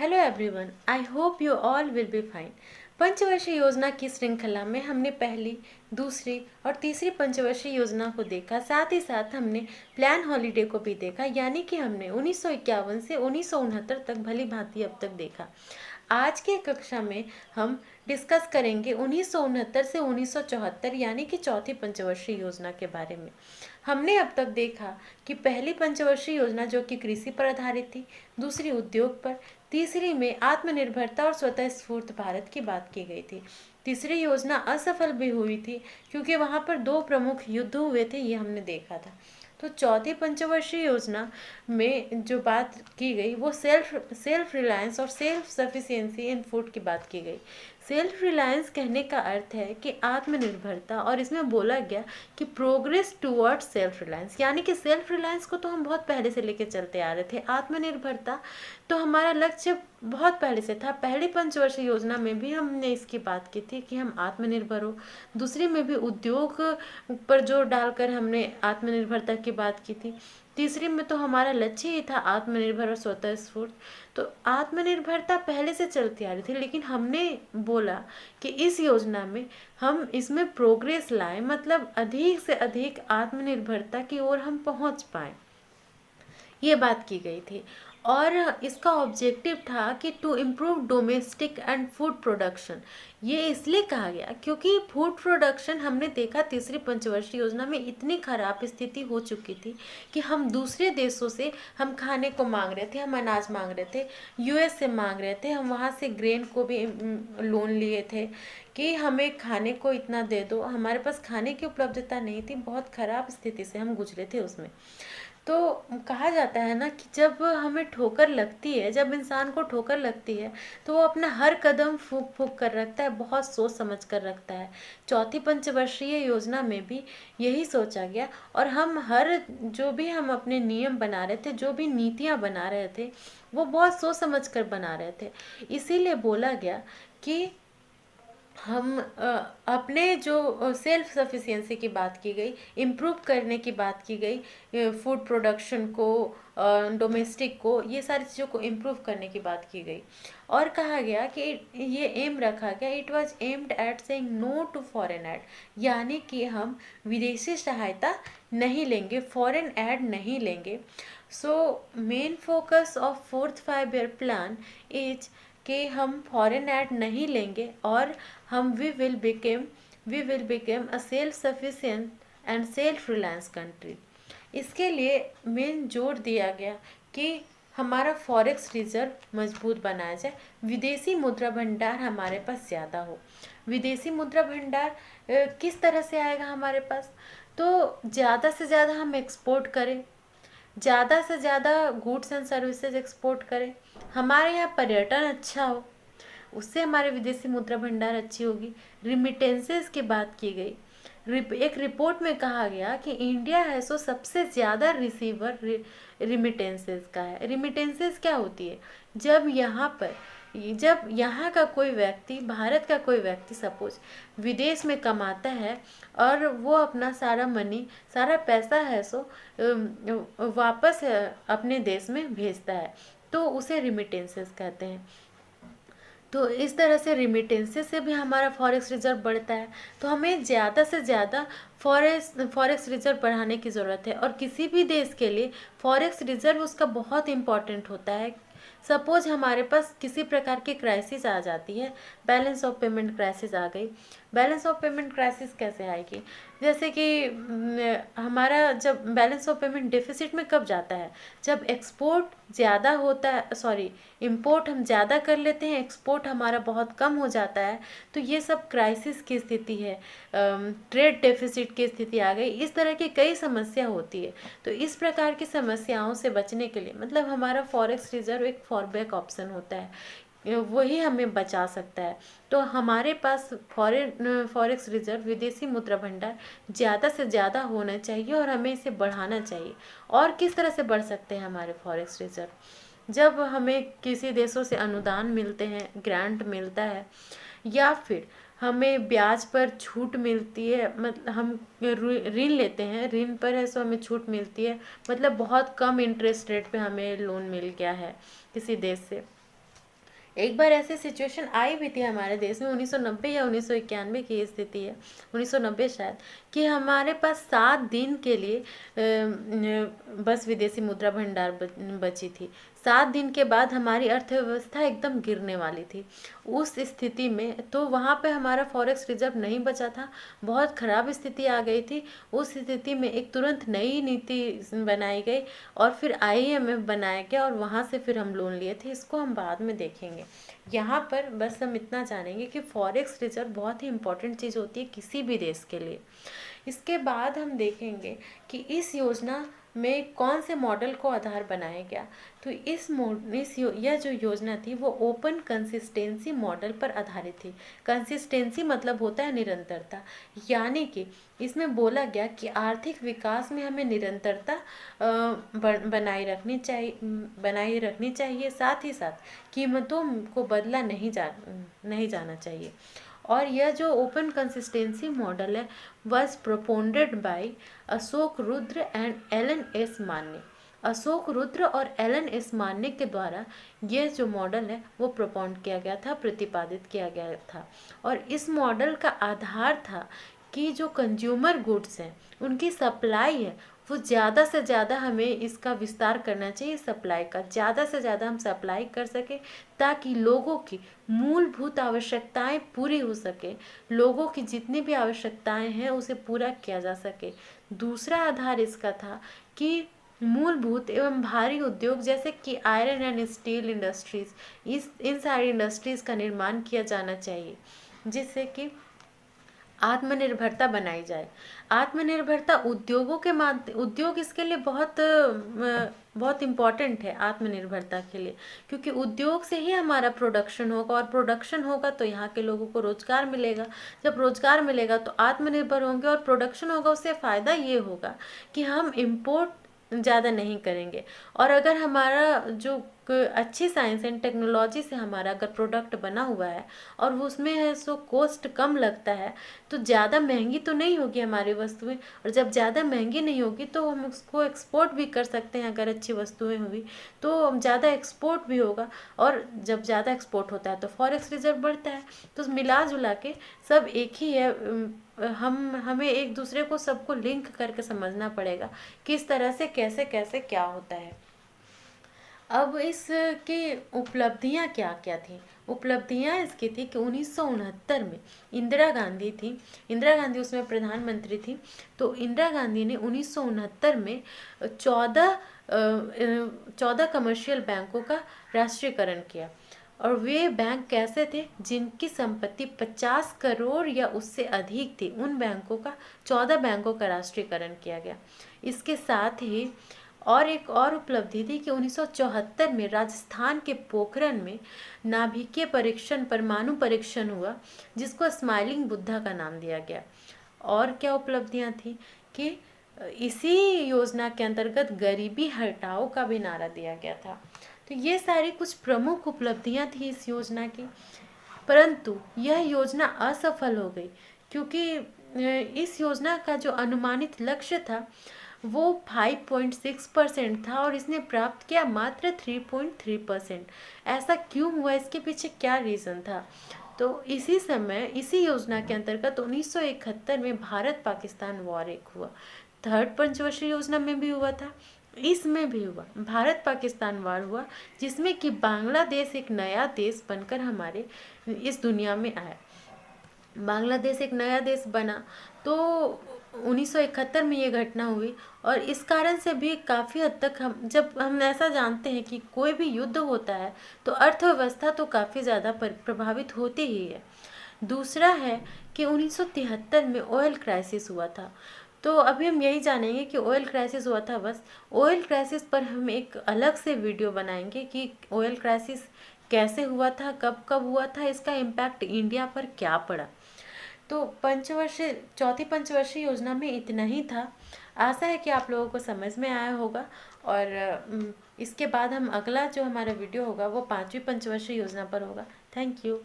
Hello everyone, I hope you all will be fine. पंचवर्षीय योजना की श्रृंखला में हमने पहली, दूसरी और तीसरी पंचवर्षीय योजना को देखा। साथ ही साथ हमने प्लान हॉलीडे को भी देखा, यानी कि हमने 1951 से 1969 तक भली भांति अब तक देखा। आज की कक्षा में हम डिस्कस करेंगे 1969 से 1974 यानी कि चौथी पंचवर्षीय योजना के बारे में। हमने अब तक देखा कि पहली पंचवर्षीय योजना जो कि कृषि पर आधारित थी, दूसरी उद्योग पर, तीसरी में आत्मनिर्भरता और स्वतः स्फूर्त भारत की बात की गई थी। तीसरी योजना असफल भी हुई थी क्योंकि वहाँ पर दो प्रमुख युद्ध हुए थे, ये हमने देखा था। तो चौथी पंचवर्षीय योजना में जो बात की गई वो सेल्फ रिलायंस और सेल्फ सफिशिएंसी इन फूड की बात की गई। सेल्फ रिलायंस कहने का अर्थ है कि आत्मनिर्भरता, और इसमें बोला गया कि प्रोग्रेस टुवर्ड्स सेल्फ रिलायंस, यानी कि सेल्फ रिलायंस को तो हम बहुत पहले से लेके चलते आ रहे थे। आत्मनिर्भरता तो हमारा लक्ष्य बहुत पहले से था। पहली पंचवर्षीय योजना में भी हमने इसकी बात की थी कि हम आत्मनिर्भर हो। दूसरी में भी उद्योग पर जोर डालकर हमने आत्मनिर्भरता की बात की थी। तीसरी में तो हमारा लक्ष्य ही था आत्मनिर्भर और स्वतः स्फूर्त। तो आत्मनिर्भरता पहले से चलती आ रही थी, लेकिन हमने बोला कि इस योजना में हम इसमें प्रोग्रेस लाएं, मतलब अधिक से अधिक आत्मनिर्भरता की ओर हम पहुंच पाएं, ये बात की गई थी। और इसका ऑब्जेक्टिव था कि to improve domestic and food production. ये इसलिए कहा गया क्योंकि फूड प्रोडक्शन हमने देखा तीसरी पंचवर्षीय योजना में इतनी खराब स्थिति हो चुकी थी कि हम दूसरे देशों से हम खाने को मांग रहे थे, हम अनाज मांग रहे थे, यूएस से मांग रहे थे, हम वहाँ से ग्रेन को भी लोन लिए थे कि हमें खाने को इतना दे दो। हमारे पास खाने की उपलब्धता नहीं थी, बहुत खराब स्थिति से हम गुजरे थे उसमें। तो कहा जाता है ना कि जब हमें ठोकर लगती है, जब इंसान को ठोकर लगती है तो वो अपना हर कदम फूक फूक कर रखता है, बहुत सोच समझ कर रखता है। चौथी पंचवर्षीय योजना में भी यही सोचा गया, और हम हर जो भी हम अपने नियम बना रहे थे, जो भी नीतियाँ बना रहे थे, वो बहुत सोच समझ कर बना रहे थे। इसीलिए बोला गया कि हम अपने जो सेल्फ सफिशिएंसी की बात की गई, इम्प्रूव करने की बात की गई, फूड प्रोडक्शन को, डोमेस्टिक को, ये सारी चीज़ों को इम्प्रूव करने की बात की गई। और कहा गया कि ये एम रखा गया, it was aimed at saying no to foreign aid, यानी कि हम विदेशी सहायता नहीं लेंगे, फॉरेन एड नहीं लेंगे। So main focus of fourth 5 year plan is कि हम फॉरेन एड नहीं लेंगे और हम we will become a self sufficient and self reliance country. इसके लिए मेन जोर दिया गया कि हमारा फॉरेक्स रिजर्व मजबूत बनाया जाए, विदेशी मुद्रा भंडार हमारे पास ज़्यादा हो। विदेशी मुद्रा भंडार किस तरह से आएगा हमारे पास? तो ज़्यादा से ज़्यादा हम एक्सपोर्ट करें, ज़्यादा से ज़्यादा गुड्स एंड सर्विसेज एक्सपोर्ट करें, हमारे यहाँ पर्यटन अच्छा हो, उससे हमारे विदेशी मुद्रा भंडार अच्छी होगी। रिमिटेंसेस की बात की गई। एक रिपोर्ट में कहा गया कि इंडिया है सो सबसे ज़्यादा रिसीवर रिमिटेंसेस का है। रिमिटेंसेस क्या होती है? जब यहाँ का कोई व्यक्ति, भारत का कोई व्यक्ति सपोज विदेश में कमाता है और वो अपना सारा मनी, सारा पैसा है सो वापस अपने देश में भेजता है, तो उसे रिमिटेंसेस कहते हैं। तो इस तरह से रिमिटेंसेस से भी हमारा फॉरेक्स रिजर्व बढ़ता है। तो हमें ज़्यादा से ज़्यादा फॉरेक्स रिजर्व बढ़ाने की ज़रूरत है, और किसी भी देश के लिए फॉरेक्स रिजर्व उसका बहुत इम्पॉर्टेंट होता है। सपोज हमारे पास किसी प्रकार की क्राइसिस आ जाती है, बैलेंस ऑफ पेमेंट क्राइसिस आ गई। बैलेंस ऑफ पेमेंट क्राइसिस कैसे आएगी? जैसे कि हमारा जब बैलेंस ऑफ पेमेंट डिफिसिट में कब जाता है? जब एक्सपोर्ट ज़्यादा होता है, सॉरी, इंपोर्ट हम ज़्यादा कर लेते हैं, एक्सपोर्ट हमारा बहुत कम हो जाता है, तो ये सब क्राइसिस की स्थिति है, ट्रेड डेफिसिट की स्थिति आ गई। इस तरह की कई समस्या होती है। तो इस प्रकार की समस्याओं से बचने के लिए, मतलब हमारा फॉरेक्स रिजर्व एक फॉरबैक ऑप्शन होता है, वही हमें बचा सकता है। तो हमारे पास फॉरेक्स रिजर्व, विदेशी मुद्रा भंडार ज़्यादा से ज़्यादा होना चाहिए, और हमें इसे बढ़ाना चाहिए। और किस तरह से बढ़ सकते हैं हमारे फॉरेक्स रिजर्व? जब हमें किसी देशों से अनुदान मिलते हैं, ग्रांट मिलता है, या फिर हमें ब्याज पर छूट मिलती है, मतलब हम ऋण लेते हैं, ऋण पर है सो हमें छूट मिलती है, मतलब बहुत कम इंटरेस्ट रेट पे हमें लोन मिल गया है किसी देश से, एक बार ऐसी सिचुएशन आई भी थी हमारे देश में 1990 या 1991 की स्थिति है, 1990 शायद, कि हमारे पास 7 दिन के लिए बस विदेशी मुद्रा भंडार बची थी। 7 दिन के बाद हमारी अर्थव्यवस्था एकदम गिरने वाली थी। उस स्थिति में तो वहाँ पे हमारा फॉरेक्स रिजर्व नहीं बचा था, बहुत ख़राब स्थिति आ गई थी। उस स्थिति में एक तुरंत नई नीति बनाई गई और फिर IMF बनाया गया और वहाँ से फिर हम लोन लिए थे। इसको हम बाद में देखेंगे। यहाँ पर बस हम इतना जानेंगे कि फॉरेक्स रिजर्व बहुत ही इम्पोर्टेंट चीज़ होती है किसी भी देश के लिए। इसके बाद हम देखेंगे कि इस योजना में कौन से मॉडल को आधार बनाया गया। तो यह जो योजना थी वो ओपन कंसिस्टेंसी मॉडल पर आधारित थी। कंसिस्टेंसी मतलब होता है निरंतरता, यानी कि इसमें बोला गया कि आर्थिक विकास में हमें निरंतरता बनाए रखनी चाहिए, साथ ही साथ कीमतों को बदला नहीं जाना चाहिए। और यह जो ओपन कंसिस्टेंसी मॉडल है was propounded by Ashok Rudra and Alan S Manne. Ashok Rudra और एलन एस मान्य के द्वारा ये जो मॉडल है वो प्रोपाउंड किया गया था, प्रतिपादित किया गया था। और इस मॉडल का आधार था कि जो कंज्यूमर गुड्स हैं उनकी सप्लाई है वो ज़्यादा से ज़्यादा हमें इसका विस्तार करना चाहिए, सप्लाई का ज़्यादा से ज़्यादा हम सप्लाई कर सकें ताकि लोगों की मूलभूत आवश्यकताएं पूरी हो सके, लोगों की जितनी भी आवश्यकताएं हैं उसे पूरा किया जा सके। दूसरा आधार इसका था कि मूलभूत एवं भारी उद्योग जैसे कि आयरन एंड स्टील इंडस्ट्रीज, इन सारी इंडस्ट्रीज़ का निर्माण किया जाना चाहिए जिससे कि आत्मनिर्भरता बनाई जाए। आत्मनिर्भरता उद्योग इसके लिए बहुत इम्पॉर्टेंट है आत्मनिर्भरता के लिए, क्योंकि उद्योग से ही हमारा प्रोडक्शन होगा और प्रोडक्शन होगा तो यहाँ के लोगों को रोजगार मिलेगा। जब रोजगार मिलेगा तो आत्मनिर्भर होंगे और प्रोडक्शन होगा, उससे फ़ायदा ये होगा कि हम इम्पोर्ट ज़्यादा नहीं करेंगे। और अगर हमारा जो अच्छी साइंस एंड टेक्नोलॉजी से हमारा अगर प्रोडक्ट बना हुआ है और वो उसमें है सो कॉस्ट कम लगता है तो ज़्यादा महंगी तो नहीं होगी हमारी वस्तुएं, और जब ज़्यादा महंगी नहीं होगी तो हम उसको एक्सपोर्ट भी कर सकते हैं। अगर अच्छी वस्तुएं हुई तो ज़्यादा एक्सपोर्ट भी होगा, और जब ज़्यादा एक्सपोर्ट होता है तो फॉरेक्स रिजर्व बढ़ता है। तो मिला जुला के सब एक ही है। हमें एक दूसरे को सबको लिंक करके समझना पड़ेगा किस तरह से कैसे कैसे क्या होता है। अब इसकी उपलब्धियां क्या क्या थी? उपलब्धियां इसकी थी कि 1969 में इंदिरा गांधी थी, इंदिरा गांधी उसमें प्रधानमंत्री थी। तो इंदिरा गांधी ने 1969 में 14 कमर्शियल बैंकों का राष्ट्रीयकरण किया। और वे बैंक कैसे थे? जिनकी संपत्ति 50 करोड़ या उससे अधिक थी, उन बैंकों का 14 बैंकों का राष्ट्रीयकरण किया गया। इसके साथ ही और एक और उपलब्धि थी कि 1974 में राजस्थान के पोखरण में नाभिकीय परीक्षण, परमाणु परीक्षण हुआ, जिसको स्माइलिंग बुद्धा का नाम दिया गया। और क्या उपलब्धियां थी कि इसी योजना के अंतर्गत गरीबी हटाओ का भी नारा दिया गया था। तो ये सारी कुछ प्रमुख उपलब्धियां थी इस योजना की, परंतु यह योजना असफल हो गई क्योंकि इस योजना का जो अनुमानित लक्ष्य था वो 5.6% था और इसने प्राप्त किया मात्र 3.3%। ऐसा क्यों हुआ? इसके पीछे क्या रीज़न था? तो इसी समय इसी योजना के अंतर्गत 1971 में भारत पाकिस्तान वॉर एक हुआ। थर्ड पंचवर्षीय योजना में भी हुआ था, इसमें भी हुआ, भारत पाकिस्तान वॉर हुआ, जिसमें कि बांग्लादेश एक नया देश बनकर हमारे इस दुनिया में आया। बांग्लादेश एक नया देश बना तो 1971 में ये घटना हुई। और इस कारण से भी काफ़ी हद तक हम ऐसा जानते हैं कि कोई भी युद्ध होता है तो अर्थव्यवस्था तो काफ़ी ज़्यादा प्रभावित होती ही है। दूसरा है कि 1973 में ऑयल क्राइसिस हुआ था। तो अभी हम यही जानेंगे कि ऑयल क्राइसिस हुआ था। बस ऑयल क्राइसिस पर हम एक अलग से वीडियो बनाएंगे कि ऑयल क्राइसिस कैसे हुआ था, कब कब हुआ था, इसका इम्पैक्ट इंडिया पर क्या पड़ा। तो चौथी पंचवर्षीय योजना में इतना ही था। आशा है कि आप लोगों को समझ में आया होगा। और इसके बाद हम अगला जो हमारा वीडियो होगा वो 5वीं पंचवर्षीय योजना पर होगा। Thank you.